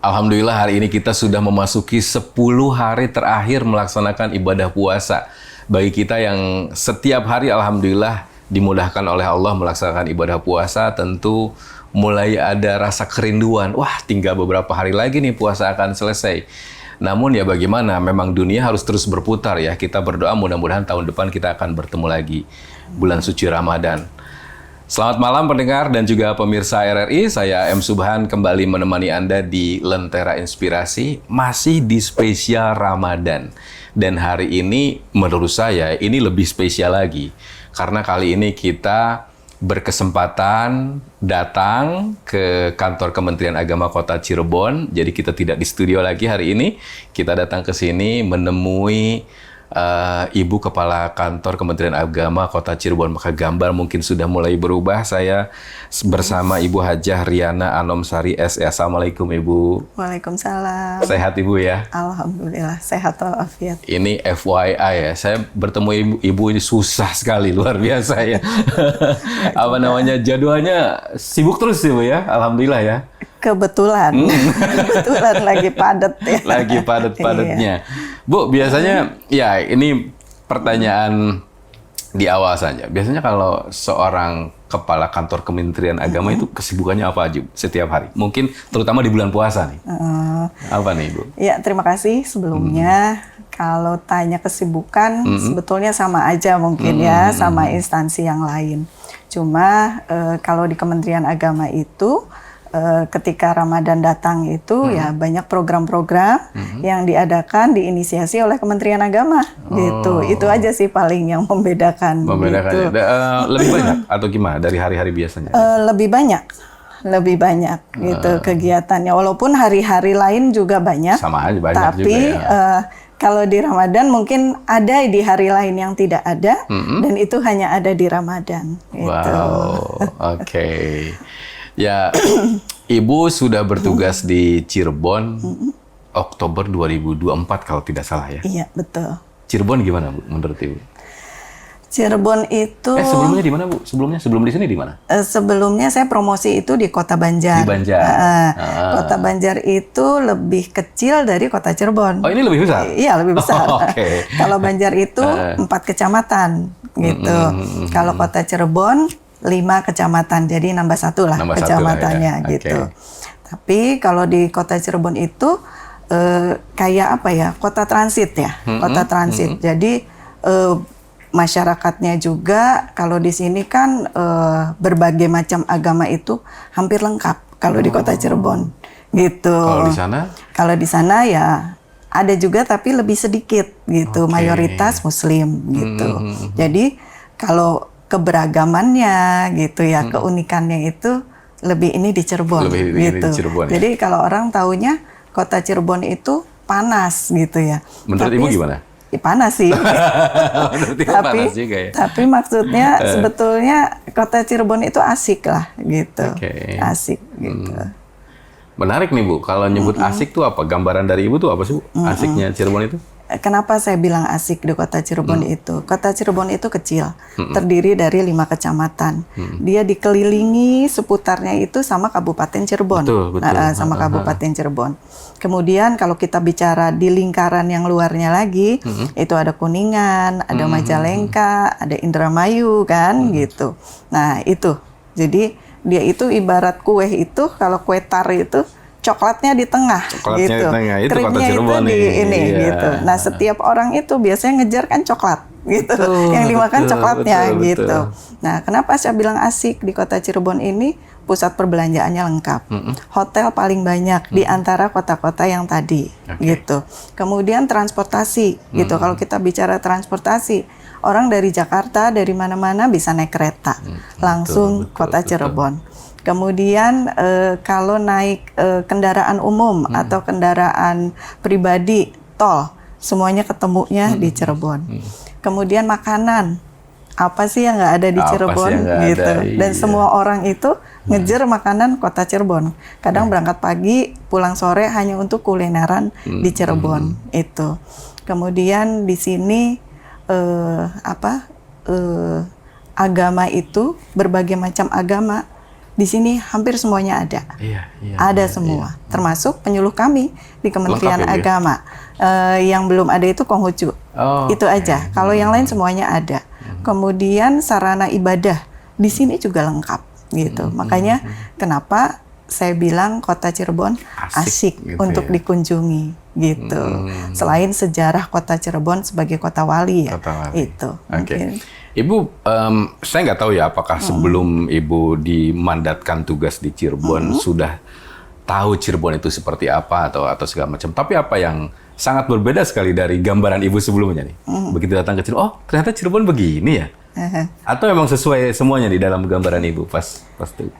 Alhamdulillah hari ini kita sudah memasuki 10 hari terakhir melaksanakan ibadah puasa. Bagi kita yang setiap hari alhamdulillah dimudahkan oleh Allah melaksanakan ibadah puasa, tentu mulai ada rasa kerinduan. Wah, tinggal beberapa hari lagi nih puasa akan selesai. Namun ya bagaimana, memang dunia harus terus berputar ya. Kita berdoa mudah-mudahan tahun depan kita akan bertemu lagi bulan suci Ramadan. Selamat malam pendengar dan juga pemirsa RRI, saya M. Subhan kembali menemani Anda di Lentera Inspirasi, masih di spesial Ramadan. Dan hari ini menurut saya ini lebih spesial lagi, karena kali ini kita berkesempatan datang ke kantor Kementerian Agama Kota Cirebon. Jadi kita tidak di studio lagi hari ini, kita datang ke sini menemui Ibu Kepala Kantor Kementerian Agama Kota Cirebon. Maka gambar mungkin sudah mulai berubah. Saya bersama Ibu Hajah Riana Anomsari SE. Assalamualaikum Ibu. Waalaikumsalam. Sehat Ibu ya? Alhamdulillah sehat walafiat. Ini FYI ya, saya bertemu Ibu ini susah sekali, luar biasa ya. Apa namanya, jadwalnya sibuk terus Ibu ya? Alhamdulillah ya. Kebetulan, kebetulan lagi padat ya. Lagi padat-padatnya. Bu, biasanya ya ini pertanyaan di awal saja. Biasanya kalau seorang kepala kantor Kementerian Agama itu kesibukannya apa aja setiap hari? Mungkin terutama di bulan puasa nih. Apa nih Ibu? Ya, terima kasih sebelumnya. Kalau tanya kesibukan, sebetulnya sama aja mungkin ya, sama instansi yang lain. Cuma kalau di Kementerian Agama itu, ketika Ramadan datang itu ya banyak program-program yang diadakan, diinisiasi oleh Kementerian Agama gitu. Itu aja sih paling yang membedakan. Gitu. Lebih banyak atau gimana dari hari-hari biasanya? Lebih banyak gitu kegiatannya. Walaupun hari-hari lain juga banyak. Sama aja banyak tapi, juga ya. Kalau di Ramadan mungkin ada di hari lain yang tidak ada, dan itu hanya ada di Ramadan. Gitu. Wow, oke. Ya, Ibu sudah bertugas di Cirebon Oktober 2024 kalau tidak salah ya? Iya, betul. Cirebon gimana Bu menurut Ibu? Cirebon itu... sebelumnya di mana Bu? Sebelum di sini di mana? Sebelumnya saya promosi itu di Kota Banjar. Di Banjar. Kota Banjar itu lebih kecil dari Kota Cirebon. Oh, ini lebih besar? Iya, lebih besar. Okay. Kalau Banjar itu 4 kecamatan gitu. Kalau Kota Cirebon 5 kecamatan, jadi nambah 1 lah kecamatannya ya. Gitu. Tapi kalau di Kota Cirebon itu kayak apa ya, kota transit ya, kota transit. Jadi masyarakatnya juga kalau di sini kan berbagai macam agama itu hampir lengkap kalau di Kota Cirebon gitu. Kalau di sana? Kalau di sana ya ada juga tapi lebih sedikit gitu, mayoritas Muslim gitu. Jadi kalau keberagamannya gitu ya, keunikannya itu lebih ini di Cirebon gitu. Di Cirebon, jadi kalau orang taunya Kota Cirebon itu panas gitu ya. Menurut Ibu gimana? Ya, panas sih. Panas juga ya. Tapi maksudnya sebetulnya Kota Cirebon itu asik lah gitu. Asik gitu. Menarik nih Bu, kalau nyebut asik tuh apa? Gambaran dari Ibu tuh apa sih Bu? Asiknya Cirebon itu? Kenapa saya bilang asik di Kota Cirebon itu? Kota Cirebon itu kecil, terdiri dari 5 kecamatan. Dia dikelilingi seputarnya itu sama Kabupaten Cirebon. Betul. Sama Kabupaten Cirebon. Kemudian kalau kita bicara di lingkaran yang luarnya lagi, itu ada Kuningan, ada Majalengka, ada Indramayu kan gitu. Nah itu, jadi dia itu ibarat kue itu, kalau kue tar itu coklatnya di tengah gitu, itu krimnya itu di ini gitu. Nah setiap orang itu biasanya ngejar kan coklat gitu, yang dimakan coklatnya gitu. Nah kenapa saya bilang asik di Kota Cirebon ini? Pusat perbelanjaannya lengkap, hotel paling banyak di antara kota-kota yang tadi gitu. Kemudian transportasi gitu. Kalau kita bicara transportasi, orang dari Jakarta dari mana-mana bisa naik kereta langsung Kota Cirebon. Kemudian kalau naik kendaraan umum atau kendaraan pribadi, tol, semuanya ketemunya di Cirebon. Kemudian makanan, apa sih yang nggak ada di Cirebon gitu. Dan semua orang itu ngejar makanan Kota Cirebon. Kadang berangkat pagi, pulang sore hanya untuk kulineran di Cirebon itu. Kemudian di sini agama itu berbagai macam agama Di sini hampir semuanya ada. Ada semua, termasuk penyuluh kami di Kementerian Agama. Yang belum ada itu Konghucu. Itu aja. Kalau yang lain semuanya ada. Kemudian sarana ibadah di sini juga lengkap gitu. Makanya kenapa saya bilang kota Cirebon asik gitu untuk dikunjungi gitu. Selain sejarah kota Cirebon sebagai kota wali ya. Itu. Mungkin. Ibu, saya nggak tahu ya apakah sebelum Ibu dimandatkan tugas di Cirebon sudah tahu Cirebon itu seperti apa atau segala macam. Tapi apa yang sangat berbeda sekali dari gambaran Ibu sebelumnya nih? Begitu datang ke Cirebon, oh ternyata Cirebon begini ya? Atau memang sesuai semuanya di dalam gambaran Ibu pas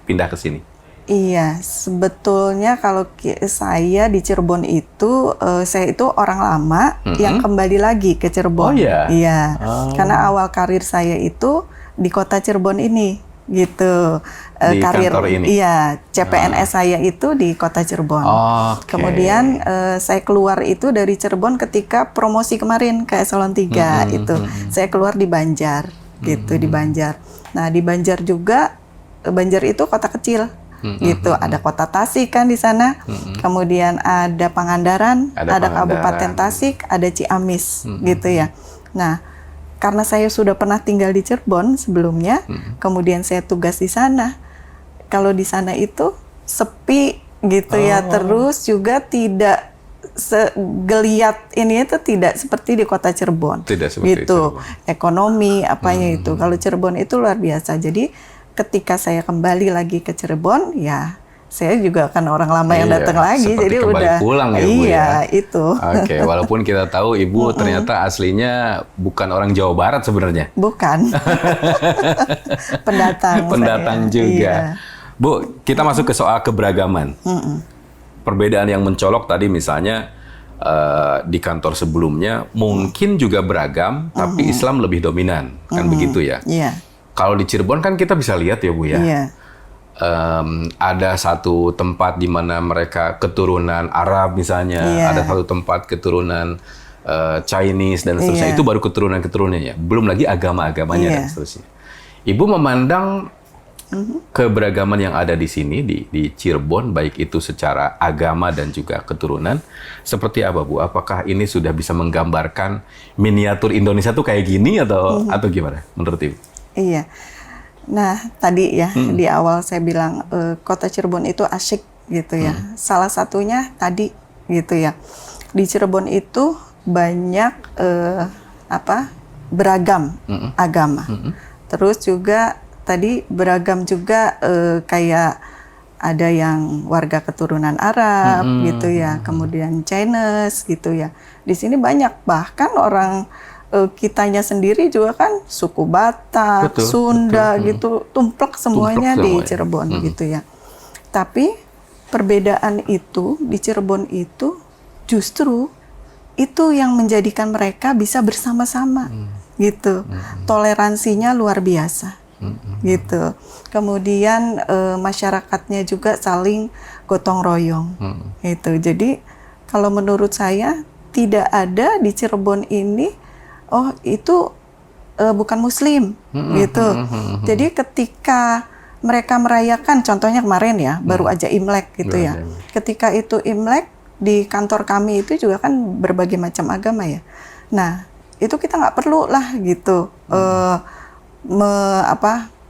pindah ke sini? Iya, sebetulnya kalau saya di Cirebon itu, saya itu orang lama yang kembali lagi ke Cirebon. Iya, karena awal karir saya itu di kota Cirebon ini, gitu. Di karir kantor ini? Iya, CPNS saya itu di kota Cirebon. Kemudian saya keluar itu dari Cirebon ketika promosi kemarin ke Eselon 3 itu. Saya keluar di Banjar, gitu, di Banjar. Nah, di Banjar juga, Banjar itu kota kecil. Gitu, ada kota Tasik kan di sana, kemudian ada Pangandaran, ada Kabupaten Tasik, ada Ciamis, gitu ya. Nah, karena saya sudah pernah tinggal di Cirebon sebelumnya, kemudian saya tugas di sana. Kalau di sana itu sepi, gitu ya, terus juga tidak segeliat ini itu tidak seperti di kota Cirebon, tidak seperti gitu. Cirebon. Ekonomi apanya itu, kalau Cirebon itu luar biasa. Jadi ketika saya kembali lagi ke Cirebon, ya saya juga kan orang lama yang datang lagi, jadi udah pulang ya, Bu, itu. Oke, walaupun kita tahu Ibu ternyata aslinya bukan orang Jawa Barat sebenarnya. Bukan. Pendatang juga. Bu, kita masuk ke soal keberagaman. Perbedaan yang mencolok tadi misalnya di kantor sebelumnya mungkin juga beragam, tapi Islam lebih dominan, kan begitu ya? Kalau di Cirebon kan kita bisa lihat ya, Bu ya. Ada satu tempat di mana mereka keturunan Arab misalnya, ada satu tempat keturunan Chinese dan seterusnya. Itu baru keturunan-keturunannya. Belum lagi agama-agamanya dan seterusnya. Ibu memandang keberagaman yang ada di sini di Cirebon, baik itu secara agama dan juga keturunan, seperti apa, Bu? Apakah ini sudah bisa menggambarkan miniatur Indonesia tuh kayak gini atau gimana menurut Ibu? Iya. Nah, tadi ya di awal saya bilang kota Cirebon itu asyik gitu ya. Salah satunya tadi gitu ya. Di Cirebon itu banyak beragam agama. Terus juga tadi beragam juga kayak ada yang warga keturunan Arab gitu ya. Kemudian Chinese gitu ya. Di sini banyak, bahkan orang kitanya sendiri juga kan suku Batak, Sunda gitu, tumplek semuanya di Cirebon gitu ya. Tapi perbedaan itu di Cirebon itu justru itu yang menjadikan mereka bisa bersama-sama gitu. Toleransinya luar biasa gitu. Kemudian masyarakatnya juga saling gotong royong gitu. Jadi kalau menurut saya tidak ada di Cirebon ini itu bukan Muslim, gitu. Jadi ketika mereka merayakan, contohnya kemarin ya, baru aja Imlek gitu ya. Ketika itu Imlek, di kantor kami itu juga kan berbagai macam agama ya. Nah, itu kita nggak perlu lah gitu,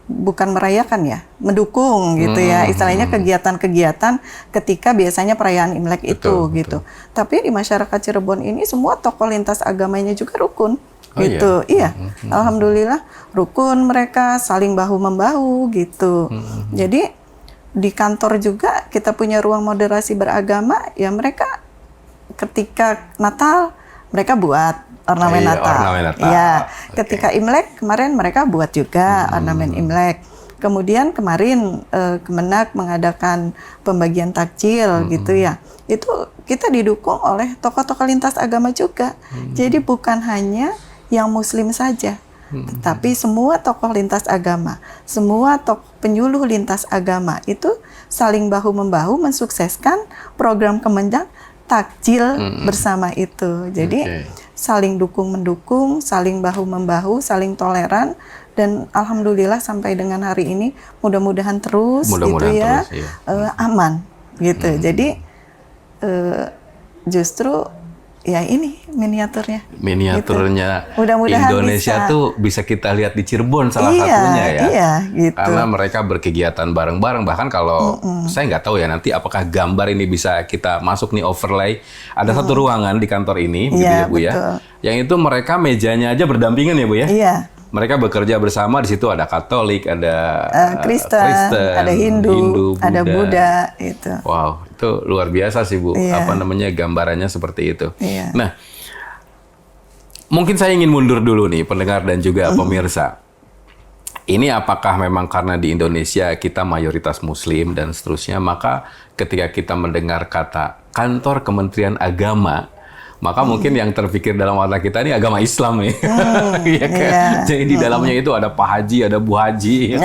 bukan merayakan ya, mendukung gitu ya, istilahnya kegiatan-kegiatan ketika biasanya perayaan Imlek itu gitu. Tapi di masyarakat Cirebon ini semua tokoh lintas agamanya juga rukun gitu. Iya. Alhamdulillah rukun, mereka saling bahu-membahu gitu. Jadi di kantor juga kita punya ruang moderasi beragama, ya mereka ketika Natal mereka buat ornamen Natal. Ya, ketika Imlek kemarin mereka buat juga ornamen Imlek. Kemudian kemarin Kemenak mengadakan pembagian takjil gitu ya. Itu kita didukung oleh tokoh-tokoh lintas agama juga. Jadi bukan hanya yang Muslim saja, tetapi semua tokoh lintas agama, semua tokoh penyuluh lintas agama itu saling bahu-membahu mensukseskan program Kemendak takjil bersama itu. Jadi saling dukung-mendukung, saling bahu-membahu, saling toleran, dan alhamdulillah sampai dengan hari ini mudah-mudahan terus gitu ya, aman gitu. Jadi justru ya ini miniaturnya gitu. Mudah-mudahan Indonesia tuh bisa kita lihat di Cirebon salah satunya ya. Iya, gitu. Karena mereka berkegiatan bareng-bareng, bahkan kalau saya nggak tahu ya nanti apakah gambar ini bisa kita masuk nih overlay. Ada satu ruangan di kantor ini gitu ya Bu ya. Yang itu mereka mejanya aja berdampingan ya Bu ya. Iya. Mereka bekerja bersama, di situ ada Katolik, ada Kristen, ada Hindu, ada Buddha itu. Wow, itu luar biasa sih Bu. Apa namanya, gambarannya seperti itu. Nah, mungkin saya ingin mundur dulu nih pendengar dan juga pemirsa. Ini apakah memang karena di Indonesia kita mayoritas Muslim dan seterusnya, maka ketika kita mendengar kata kantor Kementerian Agama, maka mungkin yang terpikir dalam otak kita ini agama Islam nih. Ya kan? Jadi di dalamnya itu ada Pak Haji, ada Bu Haji.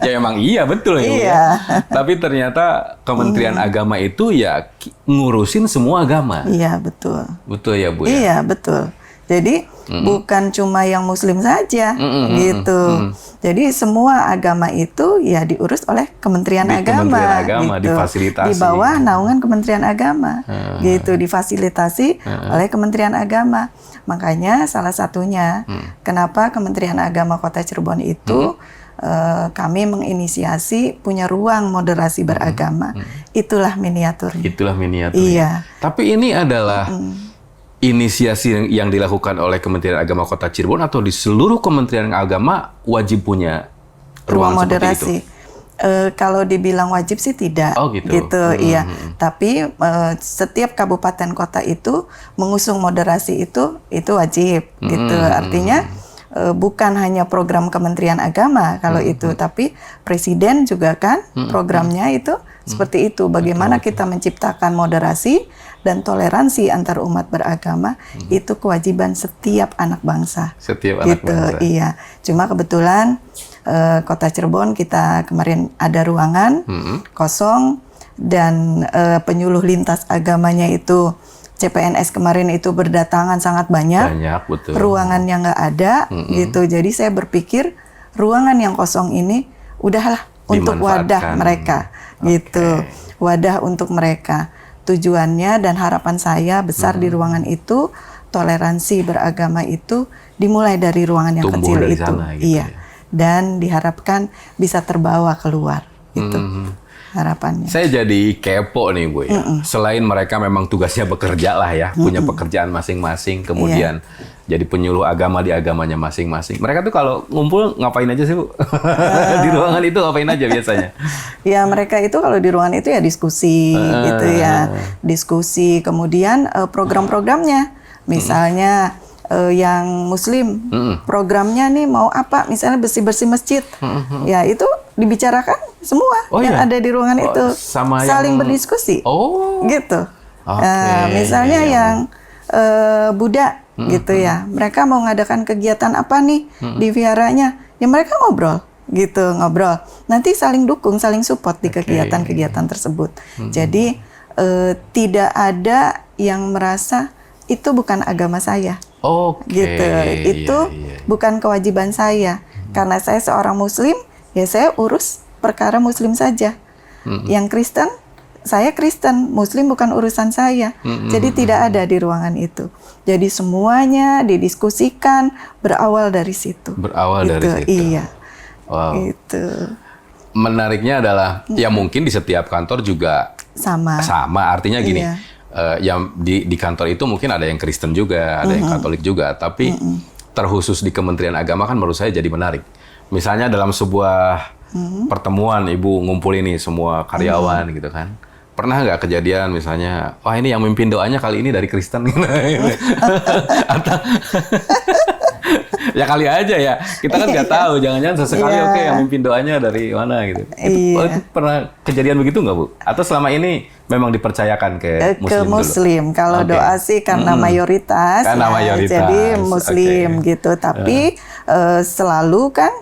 Ya emang iya betul ya. Tapi ternyata Kementerian Agama itu ya ngurusin semua agama. Iya, betul. Betul ya Bu ya? Iya, betul. Jadi bukan cuma yang Muslim saja gitu. Jadi semua agama itu ya diurus oleh Kementerian Agama. Kementerian Agama gitu. difasilitasi. Di bawah naungan Kementerian Agama. Gitu, difasilitasi oleh Kementerian Agama. Makanya salah satunya kenapa Kementerian Agama Kota Cirebon itu kami menginisiasi punya ruang moderasi beragama. Itulah miniaturnya. Itulah miniaturnya. Iya. Tapi ini adalah inisiasi yang dilakukan oleh Kementerian Agama Kota Cirebon atau di seluruh Kementerian Agama wajib punya ruang moderasi. Kalau dibilang wajib sih tidak. Oh gitu. Iya. Tapi setiap kabupaten kota itu mengusung moderasi itu wajib gitu. Artinya bukan hanya program Kementerian Agama kalau itu, tapi Presiden juga kan programnya itu seperti itu. Bagaimana kita menciptakan moderasi dan toleransi antar umat beragama, itu kewajiban setiap anak bangsa. Setiap anak bangsa. Iya. Cuma kebetulan Kota Cirebon kita kemarin ada ruangan kosong, dan penyuluh lintas agamanya itu CPNS kemarin itu berdatangan sangat banyak. Betul. Ruangannya nggak ada gitu. Jadi saya berpikir ruangan yang kosong ini udahlah untuk wadah mereka gitu. Wadah untuk mereka. Tujuannya dan harapan saya besar di ruangan itu, toleransi beragama itu dimulai dari ruangan yang kecil itu. Sana, gitu iya. Dan diharapkan bisa terbawa keluar itu. Harapannya. Saya jadi kepo nih Bu ya. Selain mereka memang tugasnya bekerja lah ya, punya pekerjaan masing-masing, kemudian jadi penyuluh agama di agamanya masing-masing. Mereka tuh kalau ngumpul ngapain aja sih Bu? Di ruangan itu ngapain aja biasanya? Ya mereka itu kalau di ruangan itu ya diskusi gitu ya. Diskusi, kemudian program-programnya. Misalnya yang Muslim, programnya nih mau apa? Misalnya bersih-bersih masjid. Ya itu dibicarakan semua yang ada di ruangan itu. Saling berdiskusi. Gitu. Misalnya yang Buddha gitu ya. Mereka mau ngadakan kegiatan apa nih di viharanya? Ya mereka ngobrol gitu, ngobrol. Nanti saling dukung, saling support di kegiatan-kegiatan tersebut. Jadi tidak ada yang merasa itu bukan agama saya. Gitu. Itu bukan kewajiban saya. Karena saya seorang Muslim, ya saya urus perkara Muslim saja. Yang Kristen, saya Kristen, Muslim bukan urusan saya. Jadi tidak ada di ruangan itu. Jadi semuanya didiskusikan berawal dari situ. Berawal dari situ. Iya. Wow. Gitu. Menariknya adalah ya mungkin di setiap kantor juga sama. Artinya gini. Yang di kantor itu mungkin ada yang Kristen juga, ada yang Katolik juga, tapi terkhusus di Kementerian Agama kan menurut saya jadi menarik. Misalnya dalam sebuah pertemuan Ibu ngumpul ini semua karyawan gitu kan. Pernah nggak kejadian misalnya, wah ini yang mimpin doanya kali ini dari Kristen gitu. Atau ya kali aja ya, kita kan nggak tahu, jangan-jangan sesekali yang mimpin doanya dari mana gitu. Itu pernah kejadian begitu nggak Bu? Atau selama ini memang dipercayakan ke Muslim? Ke Muslim. Kalau doa sih karena mayoritas, jadi Muslim gitu. Tapi selalu kan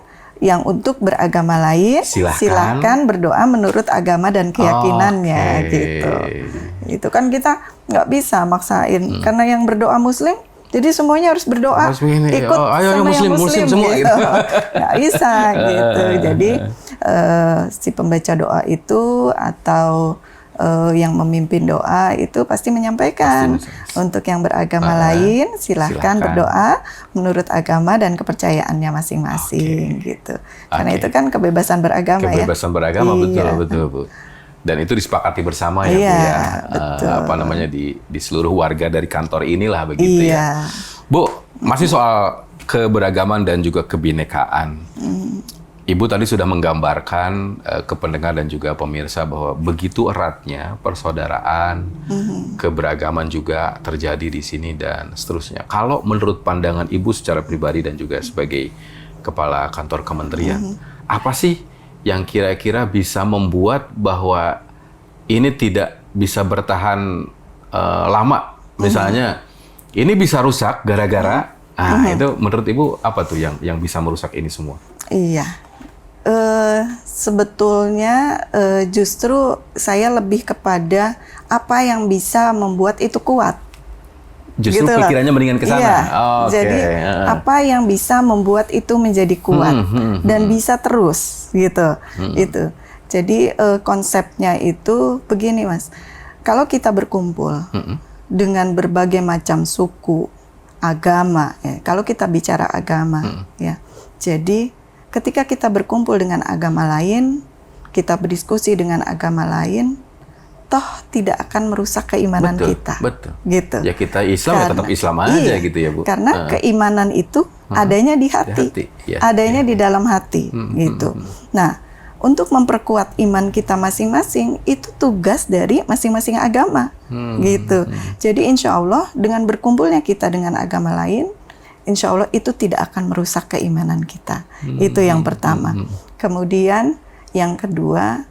yang untuk beragama lain silahkan berdoa menurut agama dan keyakinannya gitu. Itu kan kita nggak bisa maksain karena yang berdoa Muslim Jadi semuanya harus berdoa, ikut ayo, sama muslim, yang muslim semua gitu. Nggak bisa gitu. Jadi si pembaca doa itu atau yang memimpin doa itu pasti menyampaikan untuk yang beragama lain silahkan berdoa menurut agama dan kepercayaannya masing-masing gitu. Karena itu kan kebebasan beragama ya. Kebebasan beragama, betul Bu. Dan itu disepakati bersama ya Bu ya. Betul. Apa namanya di seluruh warga dari kantor inilah begitu ya. Bu, masih soal keberagaman dan juga kebinekaan. Ibu tadi sudah menggambarkan ke pendengar dan juga pemirsa bahwa begitu eratnya persaudaraan, keberagaman juga terjadi di sini dan seterusnya. Kalau menurut pandangan Ibu secara pribadi dan juga sebagai kepala kantor kementerian, apa sih yang kira-kira bisa membuat bahwa ini tidak bisa bertahan lama? Misalnya, ini bisa rusak gara-gara, itu menurut Ibu apa tuh yang bisa merusak ini semua? Iya. Sebetulnya justru saya lebih kepada apa yang bisa membuat itu kuat. Justru gitu pikirannya mendingan ke sana. Iya. Jadi apa yang bisa membuat itu menjadi kuat dan bisa terus gitu. Itu. Jadi konsepnya itu begini Mas. Kalau kita berkumpul dengan berbagai macam suku, agama, ya. Kalau kita bicara agama, ya. Jadi ketika kita berkumpul dengan agama lain, kita berdiskusi dengan agama lain, toh tidak akan merusak keimanan kita. Betul. Gitu. Ya kita Islam ya tetap Islam aja gitu ya Bu. Karena keimanan itu adanya di hati, adanya di dalam hati, gitu. Nah, untuk memperkuat iman kita masing-masing itu tugas dari masing-masing agama, gitu. Jadi insya Allah dengan berkumpulnya kita dengan agama lain, insya Allah itu tidak akan merusak keimanan kita. Itu yang pertama. Kemudian yang kedua,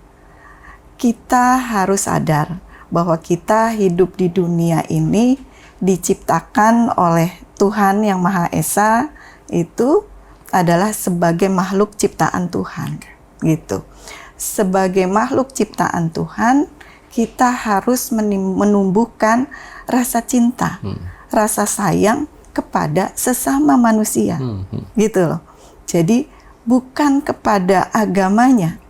kita harus sadar bahwa kita hidup di dunia ini diciptakan oleh Tuhan yang Maha Esa, itu adalah sebagai makhluk ciptaan Tuhan. Gitu. Sebagai makhluk ciptaan Tuhan, kita harus menumbuhkan rasa cinta, rasa sayang kepada sesama manusia, gitu loh. Jadi bukan kepada agamanya,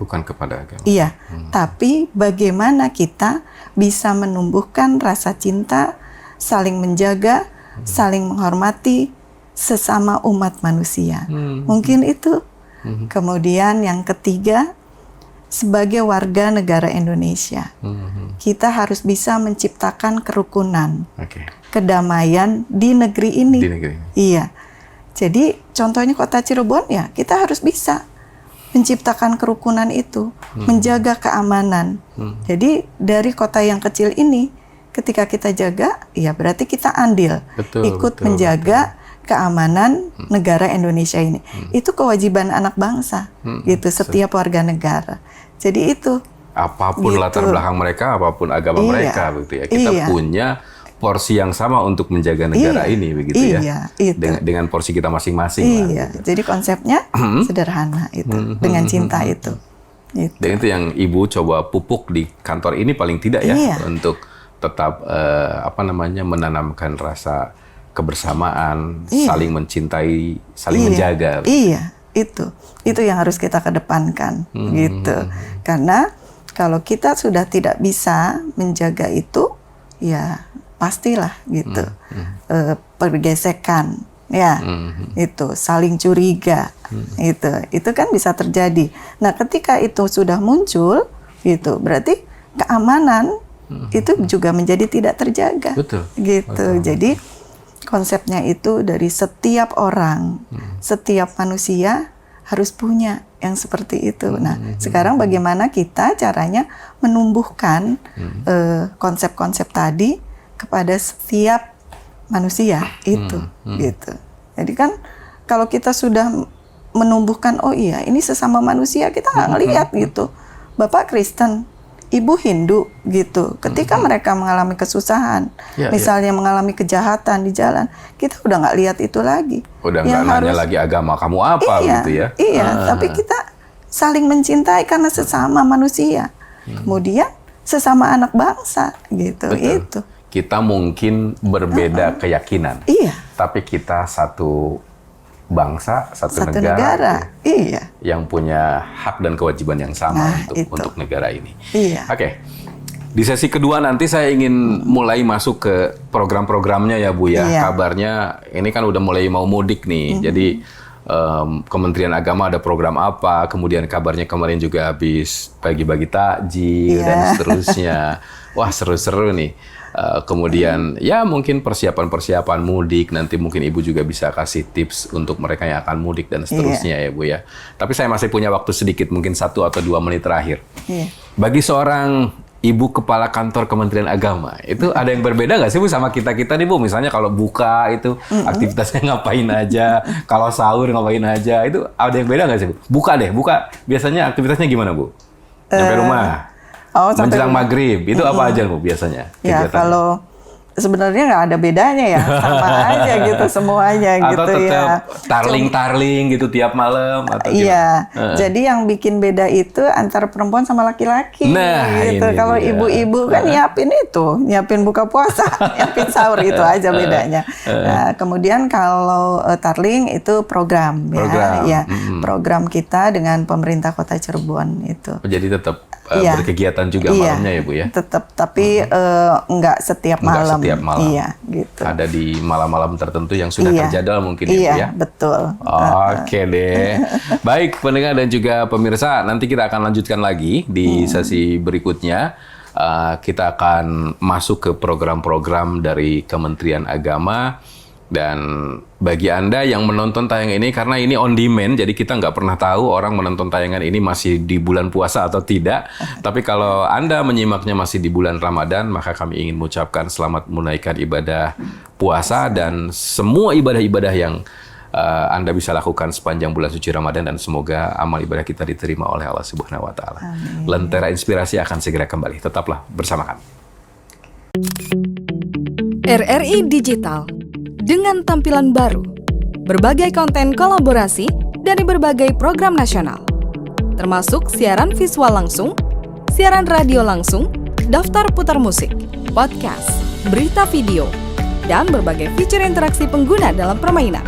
iya, tapi bagaimana kita bisa menumbuhkan rasa cinta, saling menjaga, saling menghormati sesama umat manusia. Mungkin itu. Kemudian yang ketiga, sebagai warga negara Indonesia, kita harus bisa menciptakan kerukunan, kedamaian di negeri ini. Iya. Jadi contohnya Kota Cirebon ya, kita harus bisa menciptakan kerukunan itu, menjaga keamanan. Jadi dari kota yang kecil ini, ketika kita jaga, ya berarti kita andil, ikut menjaga keamanan negara Indonesia ini. Itu kewajiban anak bangsa, gitu, setiap warga negara. Jadi itu. Apapun latar belakang mereka, apapun agama mereka, begitu ya. Kita punya porsi yang sama untuk menjaga negara ini, begitu ya. Dengan porsi kita masing-masing. Iya. Jadi konsepnya sederhana itu, dengan cinta itu. Dan itu yang Ibu coba pupuk di kantor ini paling tidak ya, untuk tetap menanamkan rasa kebersamaan, saling mencintai, saling menjaga. Iya, itu yang harus kita kedepankan, gitu. Karena kalau kita sudah tidak bisa menjaga itu, ya pastilah gitu, pergesekan, ya, itu saling curiga, itu kan bisa terjadi. Nah, ketika itu sudah muncul, gitu, berarti keamanan itu juga menjadi tidak terjaga, gitu. Jadi konsepnya itu dari setiap orang, setiap manusia harus punya yang seperti itu. Nah, sekarang bagaimana kita caranya menumbuhkan konsep-konsep tadi kepada setiap manusia itu, gitu. Jadi kan kalau kita sudah menumbuhkan, oh iya ini sesama manusia, kita nggak ngelihat gitu. Bapak Kristen, Ibu Hindu, gitu. Ketika mereka mengalami kesusahan, misalnya mengalami kejahatan di jalan, kita udah nggak lihat itu lagi. Udah nggak nanya lagi agama kamu apa, gitu ya. Iya, tapi kita saling mencintai karena sesama manusia. Kemudian sesama anak bangsa, gitu. Itu. kita mungkin berbeda keyakinan. Iya. Tapi kita satu bangsa, satu negara. Iya. Yang punya hak dan kewajiban yang sama untuk negara ini. Iya. Oke. Di sesi kedua nanti saya ingin mulai masuk ke program-programnya ya Bu ya. Iya. Kabarnya ini kan udah mulai mau mudik nih. Jadi Kementerian Agama ada program apa, kemudian kabarnya kemarin juga habis bagi-bagi takjil dan seterusnya. Wah, seru-seru nih. Kemudian ya mungkin persiapan-persiapan mudik, nanti mungkin Ibu juga bisa kasih tips untuk mereka yang akan mudik dan seterusnya ya Bu ya. Tapi saya masih punya waktu sedikit, mungkin 1 atau 2 menit terakhir. Bagi seorang Ibu Kepala Kantor Kementerian Agama, itu ada yang berbeda nggak sih Bu sama kita-kita nih Bu? Misalnya kalau buka itu aktivitasnya ngapain aja, kalau sahur ngapain aja, itu ada yang beda nggak sih Bu? Buka biasanya aktivitasnya gimana Bu? Sampai rumah? Menjelang maghrib, itu apa aja Bu biasanya? Ya kalau sebenarnya nggak ada bedanya ya, sama aja gitu semuanya. Atau gitu tetap ya. tarling-tarling gitu tiap malam atau iya, jadi yang bikin beda itu antara perempuan sama laki-laki. Nah, gitu. Kalau ibu-ibu kan nyiapin buka puasa, nyiapin sahur, itu aja bedanya. Nah, kemudian kalau tarling itu program. Ya, program kita dengan pemerintah Kota Cirebon itu. Jadi tetap berkegiatan juga malamnya ya Bu ya? Tetap, tapi nggak setiap malam. Setiap malam. Iya, gitu. Ada di malam-malam tertentu yang sudah terjadwal mungkin ya Bu ya? Iya, betul. Oke deh. Baik pendengar dan juga pemirsa, nanti kita akan lanjutkan lagi di sesi berikutnya. Kita akan masuk ke program-program dari Kementerian Agama. Dan bagi Anda yang menonton tayangan ini, karena ini on demand, jadi kita nggak pernah tahu orang menonton tayangan ini masih di bulan puasa atau tidak. Tapi kalau Anda menyimaknya masih di bulan Ramadan, maka kami ingin mengucapkan selamat menunaikan ibadah puasa dan semua ibadah-ibadah yang Anda bisa lakukan sepanjang bulan suci Ramadan, dan semoga amal ibadah kita diterima oleh Allah Subhanahu wa Ta'ala. Lentera Inspirasi akan segera kembali. Tetaplah bersama kami. RRI Digital dengan tampilan baru, berbagai konten kolaborasi dari berbagai program nasional, termasuk siaran visual langsung, siaran radio langsung, daftar putar musik, podcast, berita video, dan berbagai fitur interaksi pengguna dalam permainan.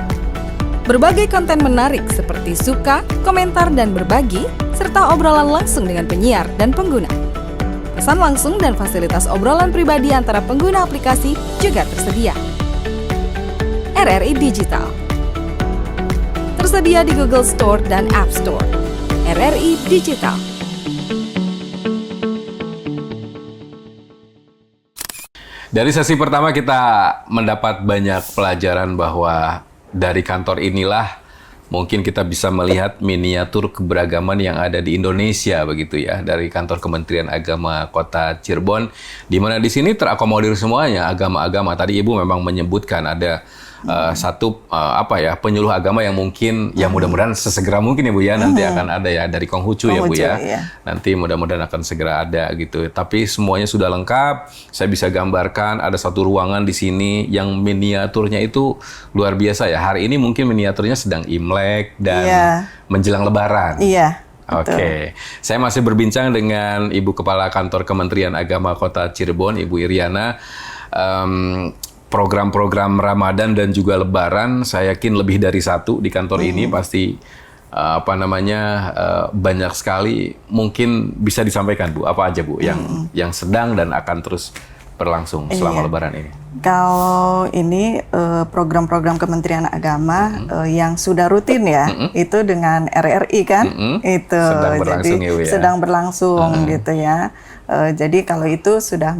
Berbagai konten menarik seperti suka, komentar, dan berbagi, serta obrolan langsung dengan penyiar dan pengguna. Pesan langsung dan fasilitas obrolan pribadi antara pengguna aplikasi juga tersedia. RRI Digital tersedia di Google Store dan App Store. RRI Digital. Dari sesi pertama kita mendapat banyak pelajaran bahwa dari kantor inilah mungkin kita bisa melihat miniatur keberagaman yang ada di Indonesia begitu ya, dari kantor Kementerian Agama Kota Cirebon, di mana di sini terakomodir semuanya agama-agama. Tadi Ibu memang menyebutkan ada penyuluh agama yang mungkin yang mudah-mudahan sesegera mungkin ya Bu ya, nanti akan ada ya dari Konghucu ya Bu ya. Iya. Nanti mudah-mudahan akan segera ada gitu. Tapi semuanya sudah lengkap. Saya bisa gambarkan ada satu ruangan di sini yang miniaturnya itu luar biasa ya. Hari ini mungkin miniaturnya sedang Imlek dan menjelang Lebaran. Iya. Oke. Saya masih berbincang dengan Ibu Kepala Kantor Kementerian Agama Kota Cirebon, Ibu Iriana. Program-program Ramadan dan juga Lebaran, saya yakin lebih dari satu di kantor ini pasti banyak sekali. Mungkin bisa disampaikan Bu, apa aja Bu yang sedang dan akan terus berlangsung selama Lebaran ini? Kalau ini program-program Kementerian Agama yang sudah rutin ya, itu dengan RRI kan, itu sedang berlangsung jadi ya, Bu, ya? Sedang berlangsung gitu ya. Jadi kalau itu sudah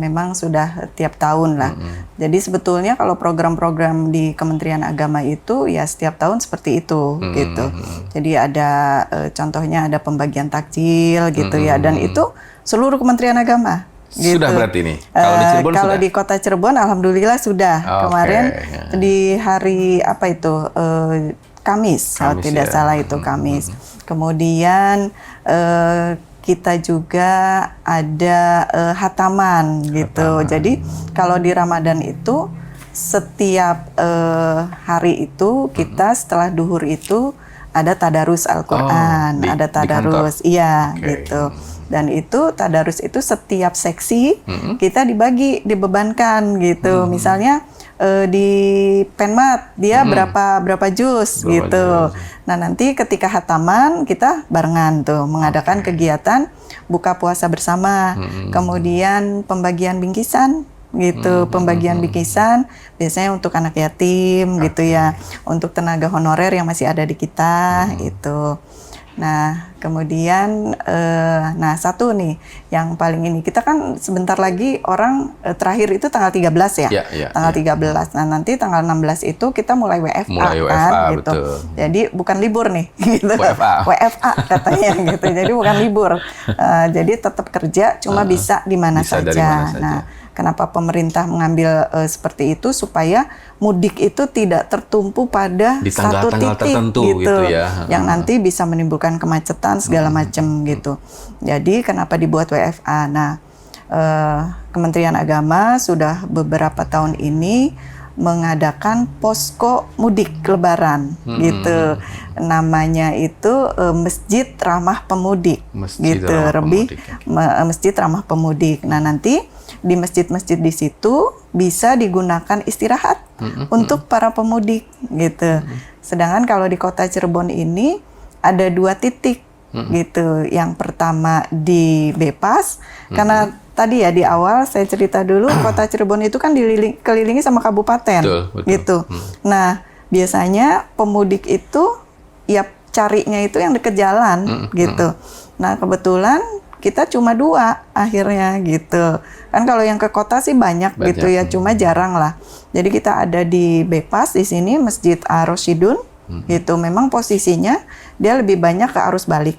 tiap tahun lah. Jadi sebetulnya kalau program-program di Kementerian Agama itu ya setiap tahun seperti itu gitu. Jadi ada contohnya ada pembagian takjil gitu ya, dan itu seluruh Kementerian Agama. Gitu. Sudah berarti nih. Kalau di Cirebon kalau sudah? Di Kota Cirebon alhamdulillah sudah. Kemarin di hari Kamis kalau tidak salah itu Kamis. Kemudian kita juga ada hataman gitu. Jadi kalau di Ramadan itu setiap hari itu kita setelah duhur itu ada tadarus Al-Qur'an, ada tadarus, iya gitu. Dan itu tadarus itu setiap seksi kita dibebankan gitu. Misalnya di Penmat dia berapa juz gitu. Nah, nanti ketika hataman kita barengan tuh mengadakan kegiatan buka puasa bersama. Kemudian pembagian bingkisan gitu, pembagian bingkisan biasanya untuk anak yatim gitu ya, untuk tenaga honorer yang masih ada di kita itu. Nah, kemudian nah satu nih yang paling ini, kita kan sebentar lagi orang terakhir itu tanggal 13 ya. Tanggal 13. Nah, nanti tanggal 16 itu kita mulai WFA kan gitu. Betul. Jadi bukan libur nih gitu. WFA katanya gitu. Jadi bukan libur. Jadi tetap kerja, cuma bisa di mana saja. Nah, kenapa pemerintah mengambil seperti itu supaya mudik itu tidak tertumpu pada di satu titik tertentu gitu ya. Yang nanti bisa menimbulkan kemacetan segala macam gitu. Jadi kenapa dibuat WFA? Nah, Kementerian Agama sudah beberapa tahun ini mengadakan posko mudik Lebaran gitu. Namanya itu Masjid Ramah Pemudik gitu. Masjid Ramah Pemudik. Nah, nanti di masjid-masjid di situ bisa digunakan istirahat untuk para pemudik gitu. Sedangkan kalau di kota Cirebon ini ada 2 titik gitu. Yang pertama di Bepas, karena tadi ya di awal saya cerita dulu kota Cirebon itu kan dikelilingi sama kabupaten. Betul. Gitu. Nah, biasanya pemudik itu ya carinya itu yang dekat jalan gitu. Nah, kebetulan kita cuma 2 akhirnya gitu. Kan kalau yang ke kota sih banyak gitu ya, cuma jarang lah. Jadi kita ada di Bepas di sini Masjid Ar-Rasyidun gitu. Memang posisinya dia lebih banyak ke arus balik.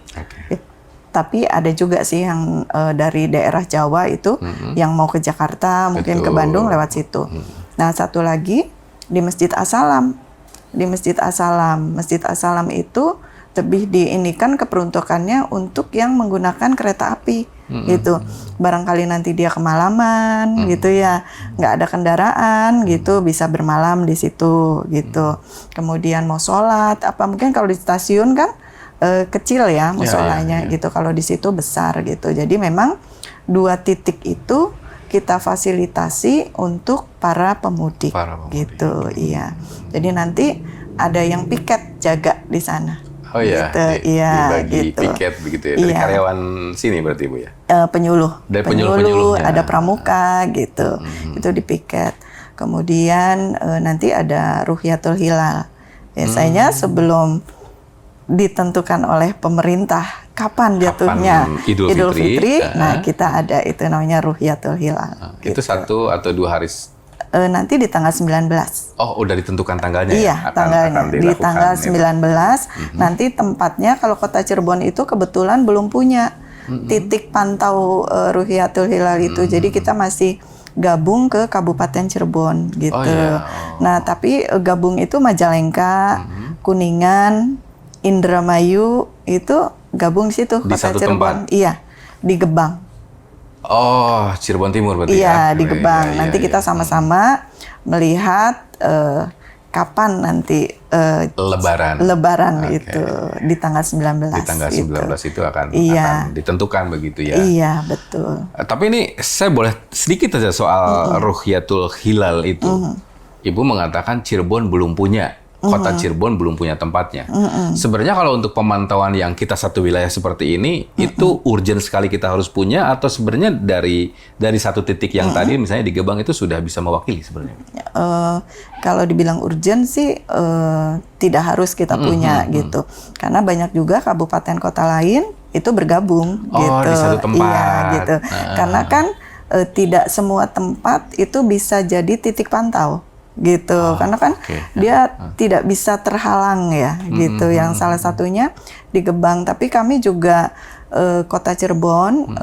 Tapi ada juga sih yang dari daerah Jawa itu yang mau ke Jakarta, mungkin ke Bandung lewat situ. Nah, satu lagi di Masjid As-Salam. Di Masjid As-Salam. Masjid As-Salam itu lebih diinikan keperuntukannya untuk yang menggunakan kereta api gitu. Barangkali nanti dia kemalaman gitu ya, nggak ada kendaraan gitu, bisa bermalam di situ gitu. Kemudian mau sholat apa, mungkin kalau di stasiun kan kecil ya musolanya gitu, kalau di situ besar gitu. Jadi memang 2 titik itu kita fasilitasi untuk para pemudik. Gitu, iya. Jadi nanti ada yang piket jaga di sana. Oh iya, gitu. Dibagi gitu. piket begitu ya, dari karyawan sini berarti Bu ya? Penyuluh. Dari penyuluh-penyuluhnya. Ada pramuka gitu, itu dipiket. Kemudian nanti ada Ruhyatul Hilal. Biasanya sebelum ditentukan oleh pemerintah kapan jatuhnya Idul Fitri, nah kita ada itu namanya Ruhyatul Hilal. Itu 1 atau 2 hari? Nanti di tanggal 19. Oh, udah ditentukan tanggalnya? Iya, tanggalnya. Di tanggal 19, nanti tempatnya kalau kota Cirebon itu kebetulan belum punya titik pantau Ruhyatul Hilal itu. Jadi kita masih gabung ke Kabupaten Cirebon gitu. Nah, tapi gabung itu Majalengka, Kuningan, Indramayu itu gabung di situ kota Cirebon. Tempat? Iya, di Gebang. Oh, Cirebon Timur berarti ya? Iya, di Gebang. Nanti kita sama-sama melihat kapan nanti Lebaran itu di tanggal 19. Di tanggal 19 itu akan ditentukan begitu ya? Iya, betul. Tapi ini saya boleh sedikit aja soal Ruhyatul Hilal itu. Ibu mengatakan Cirebon belum punya. Kota Cirebon belum punya tempatnya. Sebenarnya kalau untuk pemantauan yang kita satu wilayah seperti ini, itu urgent sekali kita harus punya, atau sebenarnya dari satu titik yang tadi misalnya di Gebang itu sudah bisa mewakili sebenarnya? Kalau dibilang urgent sih tidak harus kita punya gitu. Karena banyak juga kabupaten kota lain itu bergabung gitu. Di satu tempat. Iya gitu. Karena kan tidak semua tempat itu bisa jadi titik pantau. Gitu, karena kan dia tidak bisa terhalang ya, gitu. Yang salah satunya di Gebang, tapi kami juga Kota Cirebon